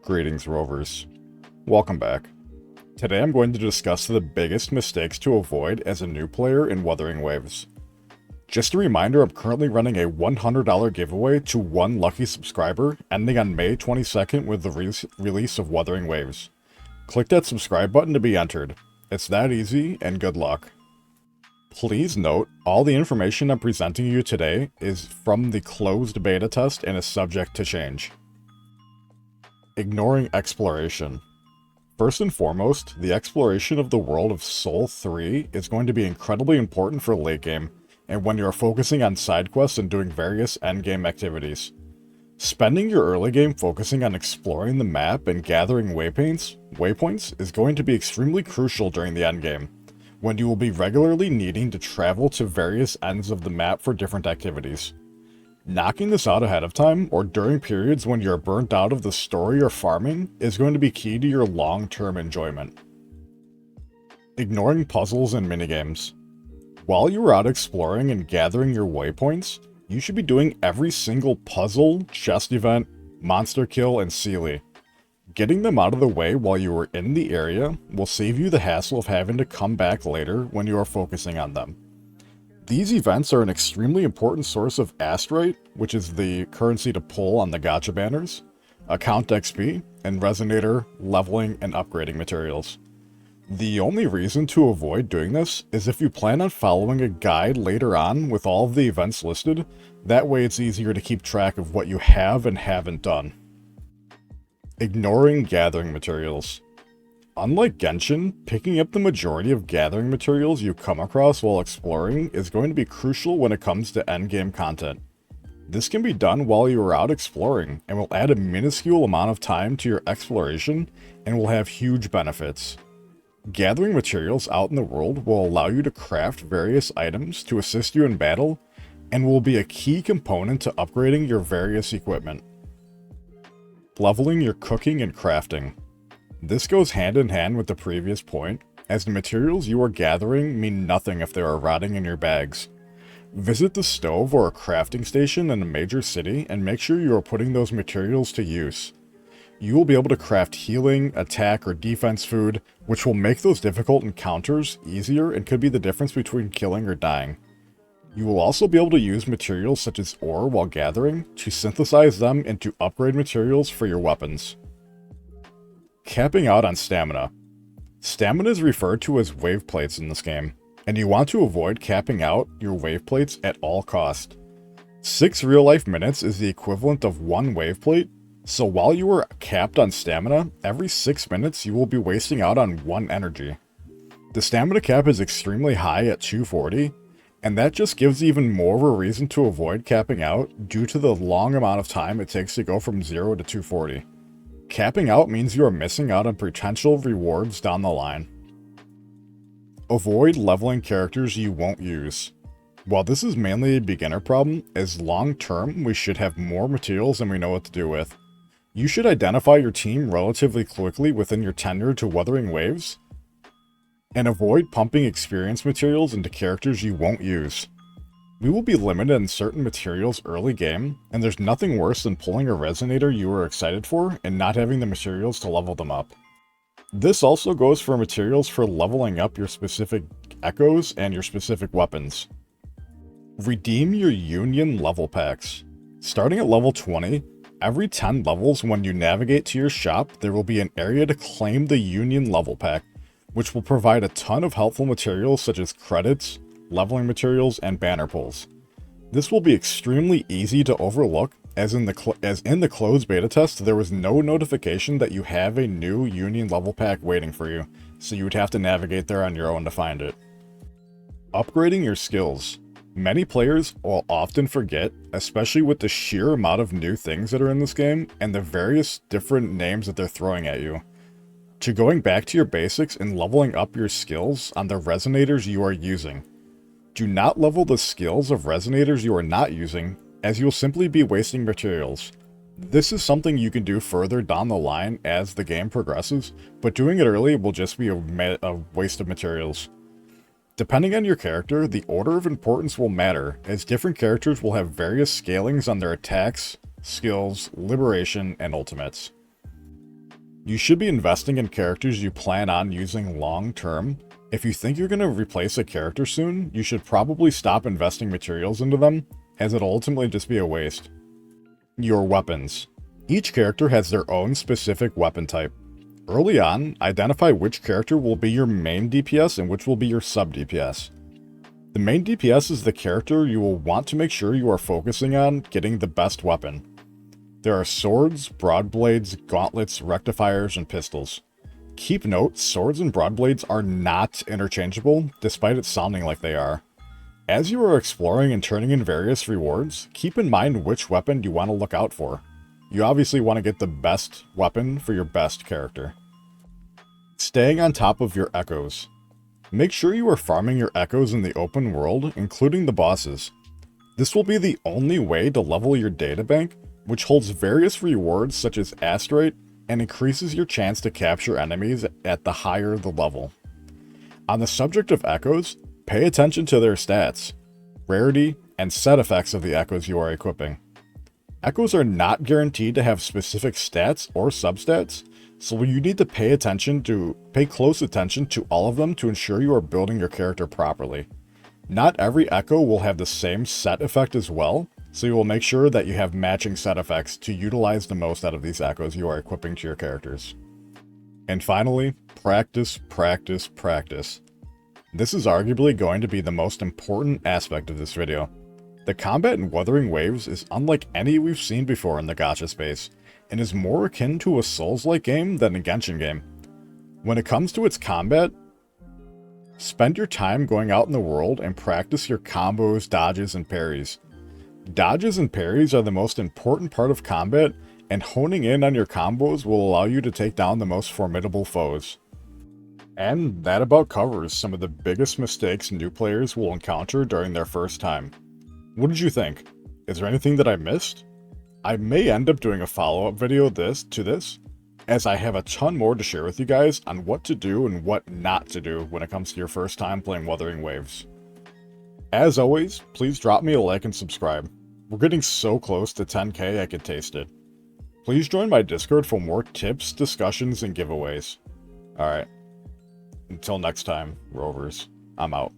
Greetings, Rovers. Welcome back. Today I'm going to discuss the biggest mistakes to avoid as a new player in Wuthering Waves. Just a reminder, I'm currently running a $100 giveaway to one lucky subscriber, ending on May 22nd with the release of Wuthering Waves. Click that subscribe button to be entered. It's that easy, and good luck. Please note, all the information I'm presenting you today is from the closed beta test and is subject to change. Ignoring exploration. First and foremost, the exploration of the world of Soul 3 is going to be incredibly important for late game, and when you are focusing on side quests and doing various endgame activities. Spending your early game focusing on exploring the map and gathering waypoints is going to be extremely crucial during the endgame, when you will be regularly needing to travel to various ends of the map for different activities. Knocking this out ahead of time, or during periods when you're burnt out of the story or farming, is going to be key to your long-term enjoyment. Ignoring puzzles and minigames. While you are out exploring and gathering your waypoints, you should be doing every single puzzle, chest event, monster kill, and Sealy. Getting them out of the way while you are in the area will save you the hassle of having to come back later when you are focusing on them. These events are an extremely important source of Astrite, which is the currency to pull on the gacha banners, account XP, and resonator, leveling, and upgrading materials. The only reason to avoid doing this is if you plan on following a guide later on with all of the events listed. That way it's easier to keep track of what you have and haven't done. Ignoring gathering materials. Unlike Genshin, picking up the majority of gathering materials you come across while exploring is going to be crucial when it comes to endgame content. This can be done while you are out exploring and will add a minuscule amount of time to your exploration and will have huge benefits. Gathering materials out in the world will allow you to craft various items to assist you in battle and will be a key component to upgrading your various equipment. Leveling your cooking and crafting. This goes hand in hand with the previous point, as the materials you are gathering mean nothing if they are rotting in your bags. Visit the stove or a crafting station in a major city and make sure you are putting those materials to use. You will be able to craft healing, attack, or defense food, which will make those difficult encounters easier and could be the difference between killing or dying. You will also be able to use materials such as ore while gathering to synthesize them into upgrade materials for your weapons. Capping out on stamina. Stamina is referred to as wave plates in this game, and you want to avoid capping out your wave plates at all cost. 6 real-life minutes is the equivalent of 1 wave plate, so while you are capped on stamina, every 6 minutes you will be wasting out on 1 energy. The stamina cap is extremely high at 240, and that just gives even more of a reason to avoid capping out due to the long amount of time it takes to go from 0 to 240. Capping out means you are missing out on potential rewards down the line. Avoid leveling characters you won't use. While this is mainly a beginner problem, as long term we should have more materials than we know what to do with. You should identify your team relatively quickly within your tenure to Wuthering Waves, and avoid pumping experience materials into characters you won't use. We will be limited in certain materials early game, and there's nothing worse than pulling a resonator you were excited for and not having the materials to level them up. This also goes for materials for leveling up your specific echoes and your specific weapons. Redeem your Union level packs. Starting at level 20, every 10 levels when you navigate to your shop, there will be an area to claim the Union level pack, which will provide a ton of helpful materials such as credits, leveling materials, and banner pulls. This will be extremely easy to overlook, as in the closed beta test, there was no notification that you have a new Union level pack waiting for you, so you would have to navigate there on your own to find it. Upgrading your skills. Many players will often forget, especially with the sheer amount of new things that are in this game, and the various different names that they're throwing at you, to going back to your basics and leveling up your skills on the resonators you are using. Do not level the skills of resonators you are not using, as you will simply be wasting materials. This is something you can do further down the line as the game progresses, but doing it early will just be a waste of materials. Depending on your character, the order of importance will matter, as different characters will have various scalings on their attacks, skills, liberation, and ultimates. You should be investing in characters you plan on using long term. If you think you're going to replace a character soon, you should probably stop investing materials into them, as it'll ultimately just be a waste. Your weapons. Each character has their own specific weapon type. Early on, identify which character will be your main DPS and which will be your sub DPS. The main DPS is the character you will want to make sure you are focusing on getting the best weapon. There are swords, broadblades, gauntlets, rectifiers, and pistols. Keep note, swords and broadblades are not interchangeable, despite it sounding like they are. As you are exploring and turning in various rewards, keep in mind which weapon you want to look out for. You obviously want to get the best weapon for your best character. Staying on top of your echoes. Make sure you are farming your echoes in the open world, including the bosses. This will be the only way to level your databank, which holds various rewards such as asteroid and increases your chance to capture enemies at the higher the level. On the subject of echoes, pay attention to their stats, rarity, and set effects of the echoes you are equipping. Echoes are not guaranteed to have specific stats or substats, so you need to pay close attention to all of them to ensure you are building your character properly. Not every echo will have the same set effect as well, so you will make sure that you have matching set effects to utilize the most out of these echoes you are equipping to your characters. And finally, practice, practice, practice. This is arguably going to be the most important aspect of this video. The combat in Wuthering Waves is unlike any we've seen before in the gacha space, and is more akin to a Souls-like game than a Genshin game. When it comes to its combat, spend your time going out in the world and practice your combos, dodges, and parries. Dodges and parries are the most important part of combat, and honing in on your combos will allow you to take down the most formidable foes. And that about covers some of the biggest mistakes new players will encounter during their first time. What did you think? Is there anything that I missed? I may end up doing a follow-up video to this, as I have a ton more to share with you guys on what to do and what not to do when it comes to your first time playing Wuthering Waves. As always, please drop me a like and subscribe. We're getting so close to 10k I could taste it. Please join my Discord for more tips, discussions, and giveaways. Alright. Until next time, Rovers, I'm out.